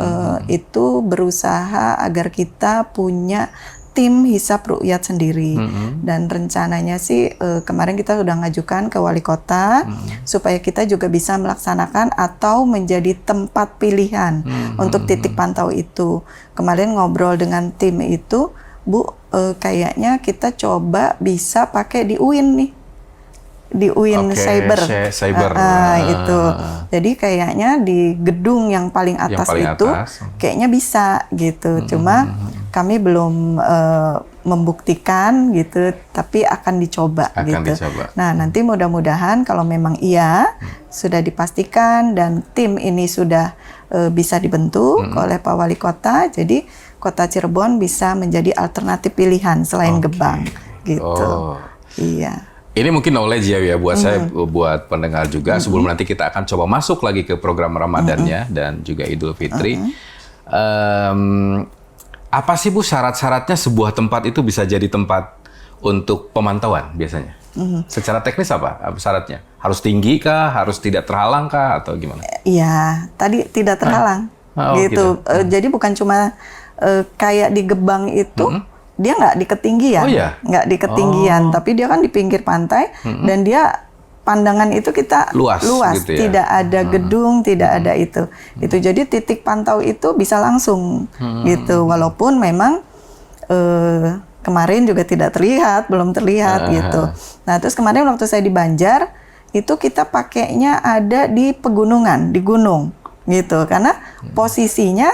itu berusaha agar kita punya tim hisab ruqyat sendiri, dan rencananya sih kemarin kita sudah ngajukan ke wali kota supaya kita juga bisa melaksanakan atau menjadi tempat pilihan untuk titik pantau itu. Kemarin ngobrol dengan tim itu, Bu, kayaknya kita coba bisa pakai di UIN nih. di UIN Oke, Cyber. Cyber. Itu. Jadi kayaknya di gedung yang paling atas itu kayaknya bisa gitu. Cuma kami belum membuktikan gitu, tapi akan dicoba gitu. Nah, nanti mudah-mudahan kalau memang iya sudah dipastikan dan tim ini sudah bisa dibentuk oleh Pak Wali Kota, jadi Kota Cirebon bisa menjadi alternatif pilihan selain Gebang gitu. Iya. Ini mungkin knowledge ya buat saya, buat pendengar juga. Sebelum nanti kita akan coba masuk lagi ke program Ramadannya dan juga Idul Fitri. Apa sih Bu syarat-syaratnya sebuah tempat itu bisa jadi tempat untuk pemantauan biasanya? Secara teknis apa syaratnya? Harus tinggi kah? Harus tidak terhalang kah? Atau gimana? Iya, tadi tidak terhalang. Gitu. Jadi bukan cuma kayak di Gebang itu, dia nggak di ketinggian, nggak di ketinggian, tapi dia kan di pinggir pantai dan dia pandangan itu kita luas gitu ya? Tidak ada gedung, tidak ada itu. Jadi titik pantau itu bisa langsung gitu, walaupun memang kemarin juga tidak terlihat, belum terlihat gitu. Nah terus kemarin waktu saya di Banjar itu kita pakainya ada di pegunungan, di gunung gitu, karena posisinya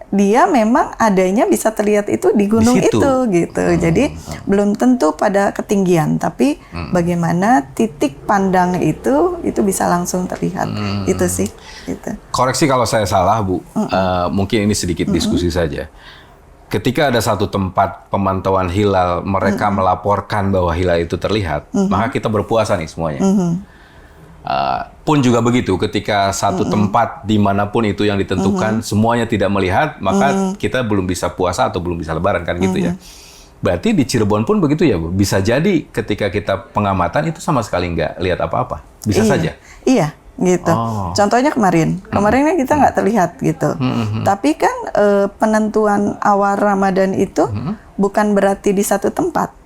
dia memang adanya bisa terlihat itu di gunung itu gitu. Jadi belum tentu pada ketinggian, tapi bagaimana titik pandang itu bisa langsung terlihat. Itu sih gitu. Koreksi kalau saya salah Bu, mungkin ini sedikit diskusi saja. Ketika ada satu tempat pemantauan hilal, mereka melaporkan bahwa hilal itu terlihat, maka kita berpuasa nih semuanya. Pun juga begitu, ketika satu tempat dimanapun itu yang ditentukan semuanya tidak melihat, maka kita belum bisa puasa atau belum bisa lebaran kan gitu ya. Berarti di Cirebon pun begitu ya Bu? Bisa jadi ketika kita pengamatan itu sama sekali nggak lihat apa-apa? Bisa saja? Iya, gitu. Contohnya kemarinnya kita nggak terlihat gitu. Tapi kan penentuan awal Ramadan itu bukan berarti di satu tempat.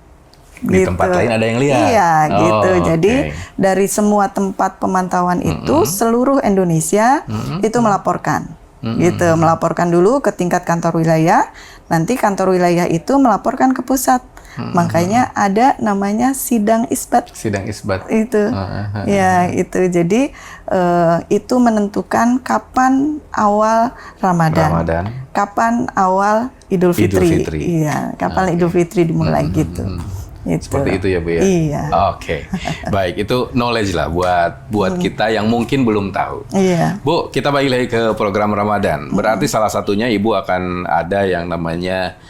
Di tempat lain ada yang lihat. Iya, gitu. Jadi dari semua tempat pemantauan itu seluruh Indonesia itu melaporkan. Gitu, melaporkan dulu ke tingkat kantor wilayah. Nanti kantor wilayah itu melaporkan ke pusat. Makanya ada namanya sidang isbat. Sidang isbat. Itu. Ya, itu. Jadi itu menentukan kapan awal Ramadan. Kapan awal Idul Fitri. Iya, kapan Idul Fitri dimulai gitu. Gitu. Seperti itu ya Bu ya? Iya. Oke. Baik, itu knowledge lah buat kita yang mungkin belum tahu. Iya. Bu, kita balik lagi ke program Ramadan. Berarti salah satunya Ibu akan ada yang namanya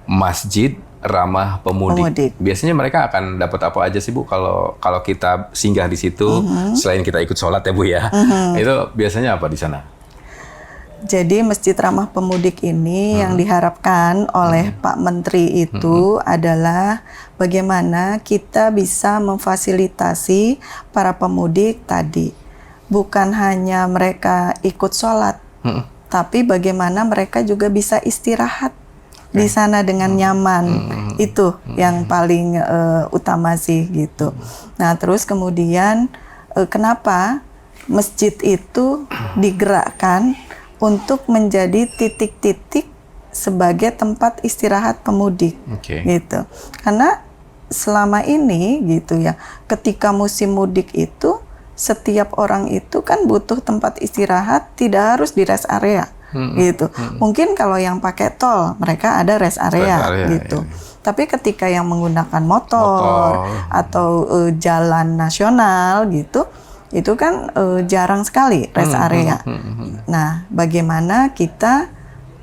Masjid Ramah Pemudik. Biasanya mereka akan dapat apa aja sih Bu kalau kita singgah di situ, selain kita ikut sholat ya Bu ya? Itu biasanya apa di sana? Jadi Masjid Ramah Pemudik ini yang diharapkan oleh Pak Menteri itu adalah bagaimana kita bisa memfasilitasi para pemudik tadi. Bukan hanya mereka ikut sholat, tapi bagaimana mereka juga bisa istirahat di sana dengan nyaman. Itu yang paling utama sih gitu. Nah terus kemudian kenapa masjid itu digerakkan untuk menjadi titik-titik sebagai tempat istirahat pemudik, gitu. Karena selama ini gitu ya, ketika musim mudik itu setiap orang itu kan butuh tempat istirahat, tidak harus di rest area, gitu. Mungkin kalau yang pakai tol mereka ada rest area, gitu. Tapi ketika yang menggunakan motor atau jalan nasional gitu, itu kan jarang sekali rest area. Nah, bagaimana kita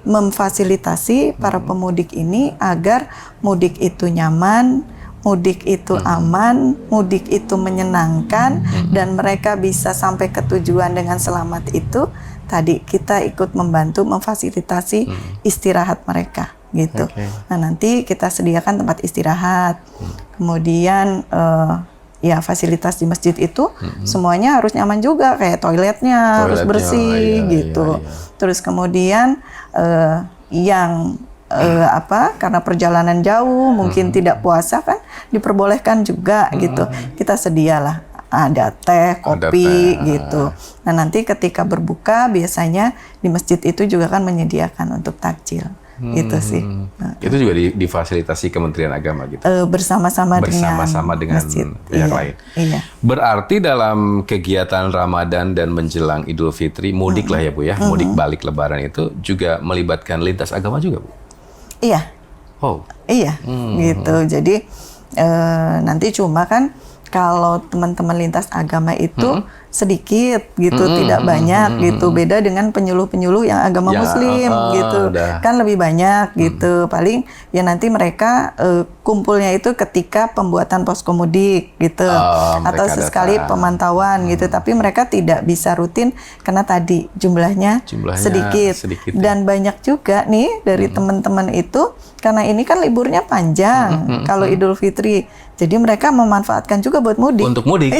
memfasilitasi para pemudik ini agar mudik itu nyaman, mudik itu aman, mudik itu menyenangkan, dan mereka bisa sampai ke tujuan dengan selamat itu. Tadi kita ikut membantu memfasilitasi istirahat mereka, gitu. Nah, nanti kita sediakan tempat istirahat, kemudian ya fasilitas di masjid itu semuanya harus nyaman juga, kayak toiletnya harus bersih gitu. Terus kemudian yang karena perjalanan jauh mungkin tidak puasa kan diperbolehkan juga gitu. Kita sedialah ada teh, kopi gitu. Nah nanti ketika berbuka biasanya di masjid itu juga kan menyediakan untuk takjil. Itu sih. Itu juga difasilitasi Kementerian Agama gitu. Bersama-sama dengan masjid. pihak lain. Iya. Berarti dalam kegiatan Ramadan dan menjelang Idul Fitri, mudik lah ya Bu ya, mudik balik Lebaran itu juga melibatkan lintas agama juga Bu? Iya. Oh. Iya, gitu. Jadi nanti cuma kan kalau teman-teman lintas agama itu sedikit gitu, tidak banyak gitu. Beda dengan penyuluh-penyuluh yang agama Muslim gitu, kan lebih banyak gitu. Paling ya nanti mereka kumpulnya itu ketika pembuatan poskomudik gitu, atau sesekali pemantauan gitu. Tapi mereka tidak bisa rutin karena tadi jumlahnya sedikit. Dan banyak juga nih dari teman-teman itu, karena ini kan liburnya panjang kalau Idul Fitri. Jadi mereka memanfaatkan juga buat mudik. Untuk mudik.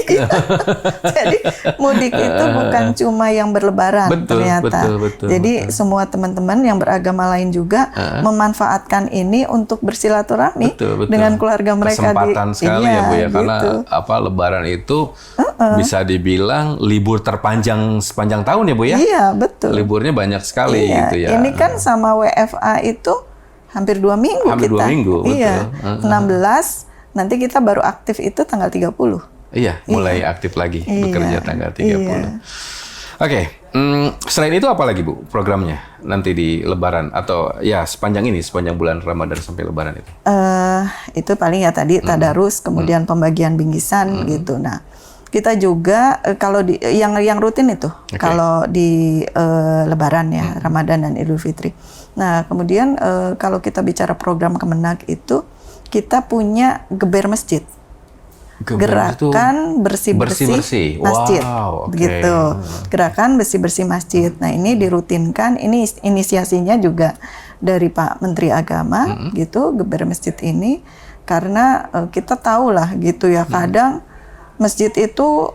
Jadi mudik itu bukan cuma yang berlebaran ternyata. Jadi semua teman-teman yang beragama lain juga memanfaatkan ini untuk bersilaturahmi dengan keluarga mereka. Kesempatan sekali ya Bu ya, karena Lebaran itu bisa dibilang libur terpanjang sepanjang tahun ya Bu ya. Iya, betul. Liburnya banyak sekali gitu ya. Ini kan sama WFA itu hampir 2 minggu hampir kita. 2 minggu, iya. 16. Nanti kita baru aktif itu tanggal 30. Iya, mulai aktif lagi bekerja tanggal 30. Iya. Oke, selain itu apa lagi Bu programnya nanti di Lebaran atau ya sepanjang bulan Ramadan sampai Lebaran itu? Itu paling ya tadi tadarus, kemudian pembagian bingkisan gitu. Nah, kita juga kalau di yang rutin itu kalau di Lebaran ya, Ramadan dan Idul Fitri. Nah, kemudian kalau kita bicara program Kemenag itu kita punya geber masjid. Gerakan bersih-bersih masjid. Wow, gitu. Gerakan bersih-bersih masjid. Nah, ini dirutinkan, ini inisiasinya juga dari Pak Menteri Agama gitu, geber masjid ini, karena kita tahu lah gitu ya, kadang masjid itu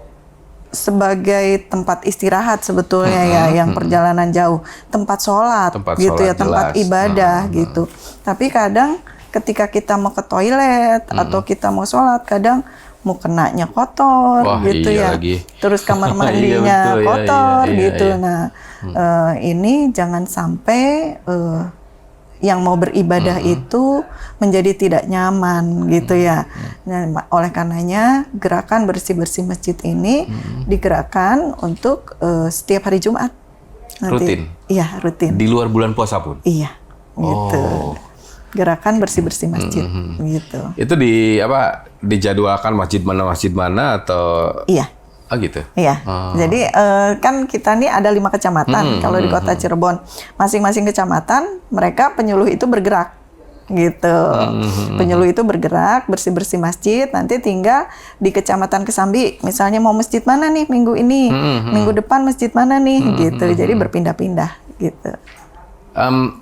sebagai tempat istirahat sebetulnya ya, yang perjalanan jauh, tempat sholat gitu ya, tempat ibadah gitu. Tapi kadang ketika kita mau ke toilet atau kita mau sholat, kadang mau kenanya kotor gitu ya. Terus kamar mandinya kotor gitu. Nah, ini jangan sampai yang mau beribadah itu menjadi tidak nyaman gitu ya. Nah, oleh karenanya gerakan bersih-bersih masjid ini digerakkan untuk setiap hari Jumat. Nanti. Rutin? Iya, rutin. Di luar bulan puasa pun? Iya, gitu. Gerakan bersih-bersih masjid gitu. Itu dijadwalkan masjid mana atau? Iya. Oh gitu? Iya. Jadi kan kita nih ada 5 kecamatan kalau di Kota Cirebon. Masing-masing kecamatan mereka penyuluh itu bergerak gitu. Penyuluh itu bergerak bersih-bersih masjid. Nanti tinggal di Kecamatan Kesambi, misalnya mau masjid mana nih minggu ini, minggu depan masjid mana nih gitu. Jadi berpindah-pindah gitu.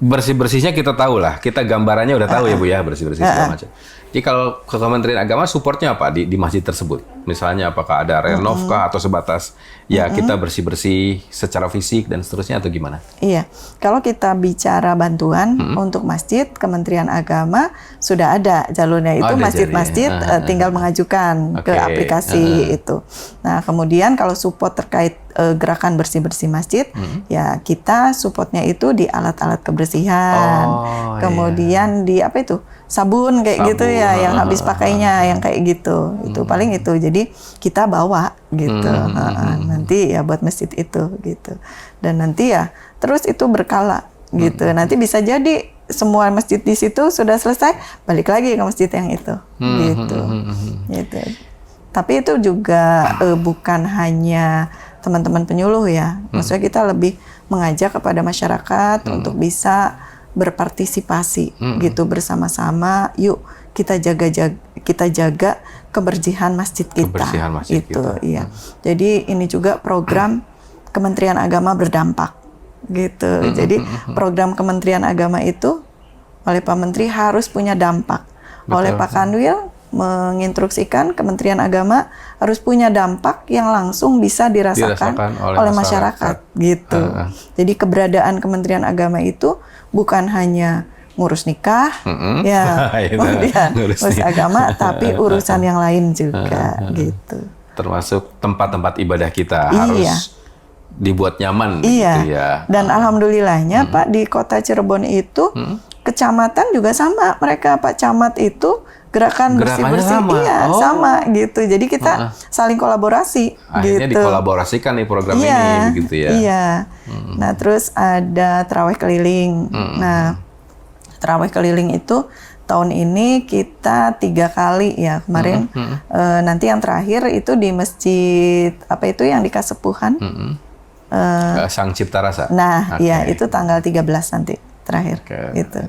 Bersih-bersihnya kita tahu lah, kita gambarannya udah tahu ya Bu ya, bersih-bersih segala macam. Jadi kalau ke Kementerian Agama supportnya apa di masjid tersebut? Misalnya apakah ada renov kah atau sebatas ya kita bersih-bersih secara fisik dan seterusnya atau gimana? Iya, kalau kita bicara bantuan untuk masjid, Kementerian Agama sudah ada jalurnya itu, masjid-masjid tinggal mengajukan ke aplikasi itu. Nah, kemudian kalau support terkait gerakan bersih-bersih masjid, ya kita supportnya itu di alat-alat kebersihan, kemudian di apa itu, sabun kayak gitu ya, yang habis pakainya, yang kayak gitu, itu paling itu. Jadi kita bawa gitu, nanti ya buat masjid itu gitu, dan nanti ya terus itu berkala gitu. Nanti bisa jadi semua masjid di situ sudah selesai, balik lagi ke masjid yang itu, gitu. Tapi itu juga bukan hanya teman-teman penyuluh ya, maksudnya kita lebih mengajak kepada masyarakat untuk bisa berpartisipasi gitu bersama-sama. Yuk kita jaga kebersihan masjid kita. Itu iya. Jadi ini juga program Kementerian Agama berdampak gitu. Jadi program Kementerian Agama itu oleh Pak Menteri harus punya dampak. Oleh Pak Kanwil menginstruksikan Kementerian Agama harus punya dampak yang langsung bisa dirasakan oleh masyarakat gitu. Jadi keberadaan Kementerian Agama itu bukan hanya ngurus nikah, ya, kemudian ngurus agama, tapi urusan yang lain juga gitu. Termasuk tempat-tempat ibadah kita harus dibuat nyaman gitu ya. Dan alhamdulillahnya Pak, di Kota Cirebon itu kecamatan juga sama, mereka Pak Camat itu gerakan Gerakannya bersih-bersih, sama? iya Oh. sama gitu. Jadi kita saling kolaborasi. Akhirnya gitu. dikolaborasikan nih program Iya, ini begitu ya. Iya. Nah terus ada terawih keliling. Nah terawih keliling itu tahun ini kita 3 kali ya kemarin. Nanti yang terakhir itu di masjid apa itu yang di Kasepuhan. Sang Cipta Rasa. Nah, Oke. ya itu tanggal 13 nanti terakhir gitu.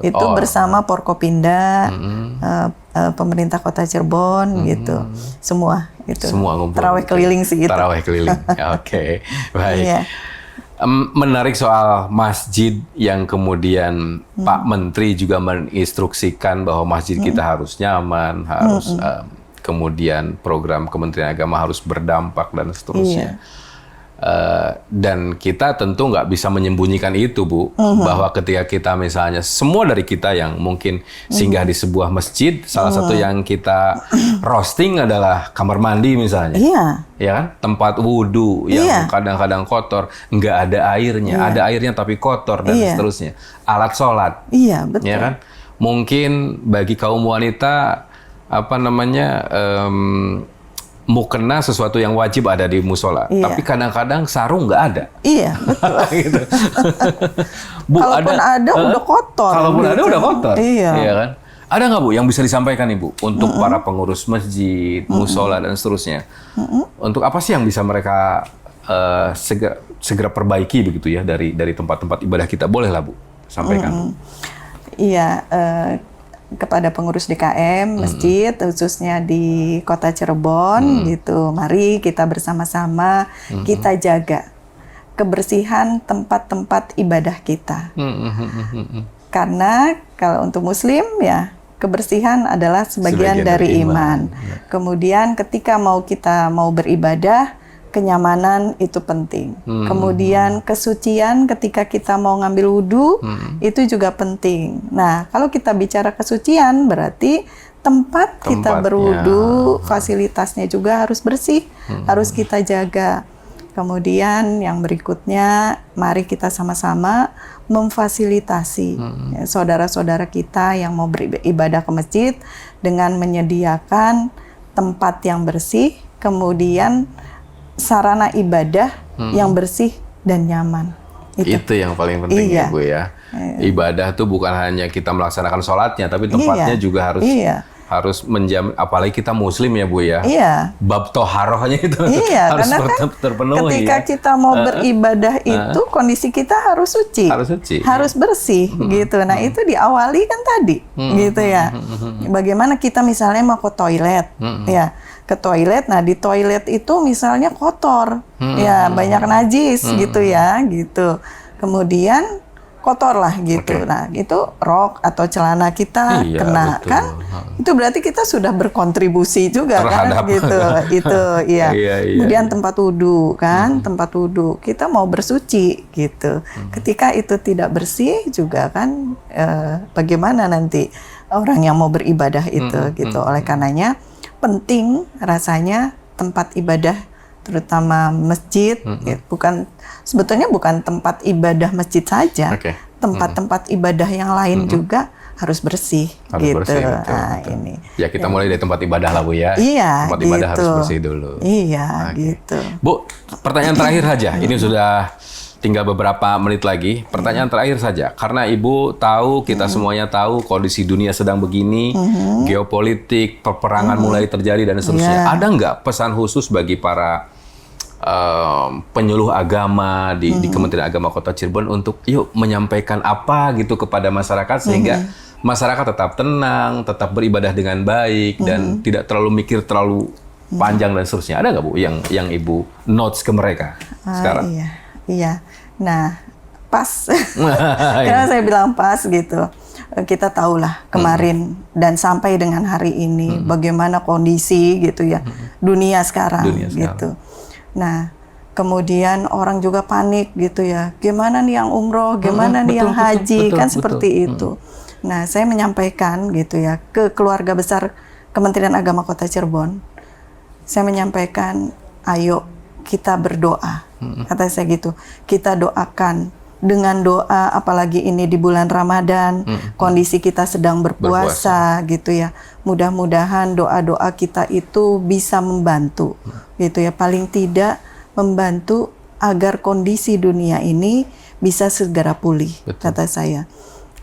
Itu oh. bersama Porkopinda, pemerintah Kota Cirebon gitu. Semua itu. Semua ngumpul. Terawih keliling sih gitu. Tarawih keliling. Oke. Baik. Iya. Menarik soal masjid yang kemudian Pak Menteri juga menginstruksikan bahwa masjid kita harus nyaman, harus kemudian program Kementerian Agama harus berdampak dan seterusnya. Dan kita tentu nggak bisa menyembunyikan itu, Bu, bahwa ketika kita misalnya semua dari kita yang mungkin singgah di sebuah masjid, salah satu yang kita roasting adalah kamar mandi misalnya. Iya. Ya kan, tempat wudhu yang kadang-kadang kotor, nggak ada airnya, ada airnya tapi kotor dan seterusnya. Alat sholat, Iya, betul. ya kan. Mungkin bagi kaum wanita mukena sesuatu yang wajib ada di musola, tapi kadang-kadang sarung nggak ada. Iya, betul. Gitu. Bu, Kalaupun ada udah kotor. Kalaupun ada gitu. udah kotor, Iya. kan? Ada nggak Bu yang bisa disampaikan Ibu untuk para pengurus masjid, musola dan seterusnya? Untuk apa sih yang bisa mereka segera perbaiki begitu ya dari tempat-tempat ibadah kita? Bolehlah Bu sampaikan. Iya, kepada pengurus DKM masjid khususnya di Kota Cirebon gitu. Mari kita bersama-sama kita jaga kebersihan tempat-tempat ibadah kita. Karena kalau untuk muslim ya kebersihan adalah sebagian dari iman. Kemudian ketika kita mau beribadah, kenyamanan itu penting. Kemudian kesucian ketika kita mau ngambil wudhu itu juga penting. Nah, kalau kita bicara kesucian berarti tempat kita berwudhu, fasilitasnya juga harus bersih, harus kita jaga. Kemudian yang berikutnya, mari kita sama-sama memfasilitasi saudara-saudara kita yang mau beribadah ke masjid dengan menyediakan tempat yang bersih, kemudian sarana ibadah yang bersih dan nyaman. Itu yang paling penting ya Bu ya. Ibadah tuh bukan hanya kita melaksanakan sholatnya, tapi tempatnya juga harus menjamin, apalagi kita muslim ya Bu ya. Bab toharohnya itu harus karena tetap terpenuhi. Ketika kita mau beribadah itu kondisi kita harus suci. Harus bersih gitu. Nah, itu diawali kan tadi gitu ya. Bagaimana kita misalnya mau ke toilet ya. Ke toilet, nah di toilet itu misalnya kotor, ya banyak najis gitu ya, gitu. Kemudian kotor lah gitu. Nah itu rok atau celana kita kena kan, itu berarti kita sudah berkontribusi juga kan, gitu. Itu iya. Kemudian tempat wudhu kan, tempat wudhu kita mau bersuci gitu. Ketika itu tidak bersih juga kan, bagaimana nanti orang yang mau beribadah itu gitu. Oleh karenanya penting rasanya tempat ibadah terutama masjid sebetulnya bukan tempat ibadah masjid saja, tempat-tempat ibadah yang lain juga harus bersih gitu. Betul. Ini ya kita mulai dari tempat ibadah lah Bu ya. Tempat ibadah harus bersih dulu. Gitu. Bu, pertanyaan terakhir saja. Ini sudah tinggal beberapa menit lagi. Pertanyaan terakhir saja. Karena Ibu tahu, kita semuanya tahu kondisi dunia sedang begini, geopolitik, peperangan mulai terjadi dan seterusnya. Ada nggak pesan khusus bagi para penyuluh agama di Kementerian Agama Kota Cirebon untuk yuk menyampaikan apa gitu kepada masyarakat sehingga masyarakat tetap tenang, tetap beribadah dengan baik dan tidak terlalu mikir terlalu panjang dan seterusnya. Ada nggak Bu yang Ibu notes ke mereka sekarang? Iya. Nah, pas. Karena saya bilang pas gitu. Kita tahulah kemarin dan sampai dengan hari ini bagaimana kondisi gitu ya dunia sekarang gitu. Nah, kemudian orang juga panik gitu ya. Gimana nih yang umroh, gimana nih yang haji, kan seperti itu. Nah, saya menyampaikan gitu ya ke keluarga besar Kementerian Agama Kota Cirebon. Saya menyampaikan, ayo kita berdoa. Kata saya gitu, kita doakan dengan doa, apalagi ini di bulan Ramadan, kondisi kita sedang berpuasa gitu ya. Mudah-mudahan doa-doa kita itu bisa membantu gitu ya. Paling tidak membantu agar kondisi dunia ini bisa segera pulih, kata saya.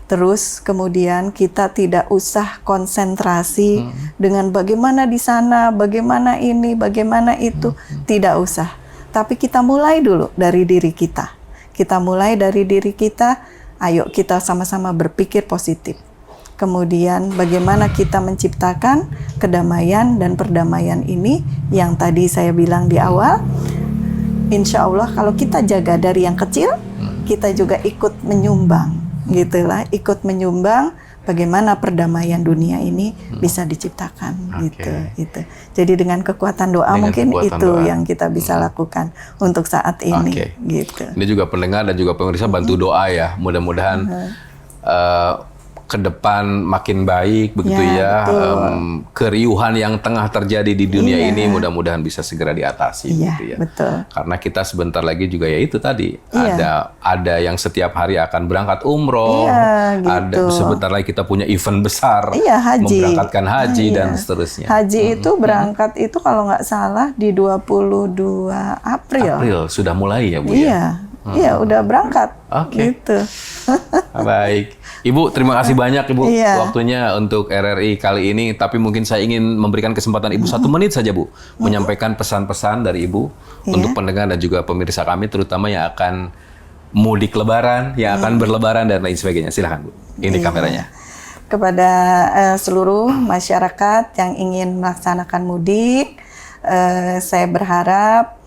Terus kemudian kita tidak usah konsentrasi dengan bagaimana di sana, bagaimana ini, bagaimana itu, tidak usah. Tapi kita mulai dulu dari diri kita. Kita mulai dari diri kita, ayo kita sama-sama berpikir positif. Kemudian bagaimana kita menciptakan kedamaian dan perdamaian ini yang tadi saya bilang di awal. Insya Allah kalau kita jaga dari yang kecil, kita juga ikut menyumbang, gitulah, ikut menyumbang bagaimana perdamaian dunia ini bisa diciptakan, gitu. Jadi dengan kekuatan doa mungkin itu yang kita bisa lakukan untuk saat ini, gitu. Ini juga pendengar dan juga pemirsa bantu doa ya, mudah-mudahan ke depan makin baik begitu ya. Keriuhan yang tengah terjadi di dunia ini mudah-mudahan bisa segera diatasi gitu ya. Betul. Karena kita sebentar lagi juga ya itu tadi ada yang setiap hari akan berangkat umroh, gitu. ada sebentar lagi kita punya event besar, haji. memberangkatkan haji dan seterusnya. Haji itu berangkat itu kalau nggak salah di 22 April. April sudah mulai ya Bu ya? Iya, udah berangkat. Gitu. Baik. Ibu, terima kasih banyak Ibu waktunya untuk RRI kali ini. Tapi mungkin saya ingin memberikan kesempatan Ibu 1 menit saja Bu. Menyampaikan pesan-pesan dari Ibu untuk pendengar dan juga pemirsa kami. Terutama yang akan mudik lebaran, yang akan berlebaran dan lain sebagainya. Silakan Bu, ini kameranya. Kepada seluruh masyarakat yang ingin melaksanakan mudik, saya berharap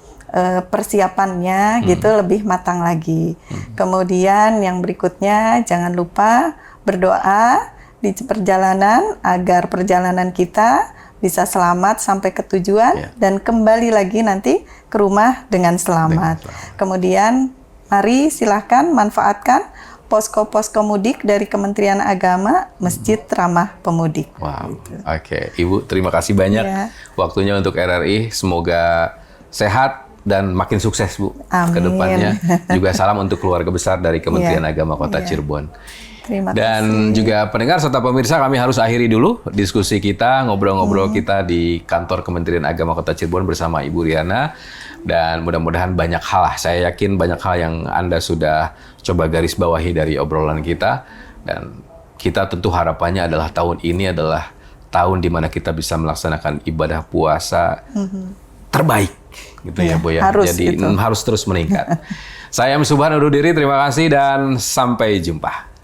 persiapannya gitu lebih matang lagi. Kemudian yang berikutnya jangan lupa berdoa di perjalanan agar perjalanan kita bisa selamat sampai ke tujuan dan kembali lagi nanti ke rumah dengan selamat. Kemudian mari silahkan manfaatkan posko-posko mudik dari Kementerian Agama, Masjid Ramah Pemudik. Wow. Gitu. Ibu terima kasih banyak waktunya untuk RRI. Semoga sehat dan makin sukses Bu ke depannya. Juga salam untuk keluarga besar dari Kementerian Agama Kota Cirebon. Terima kasih. Dan juga pendengar serta pemirsa, kami harus akhiri dulu diskusi kita, ngobrol-ngobrol kita di kantor Kementerian Agama Kota Cirebon bersama Ibu Riana. Dan mudah-mudahan banyak hal, saya yakin banyak hal yang Anda sudah coba garis bawahi dari obrolan kita. Dan kita tentu harapannya adalah tahun ini adalah tahun di mana kita bisa melaksanakan ibadah puasa terbaik gitu ya Bu ya. Jadi harus terus meningkat. Saya M. Subhan undur diri, terima kasih dan sampai jumpa.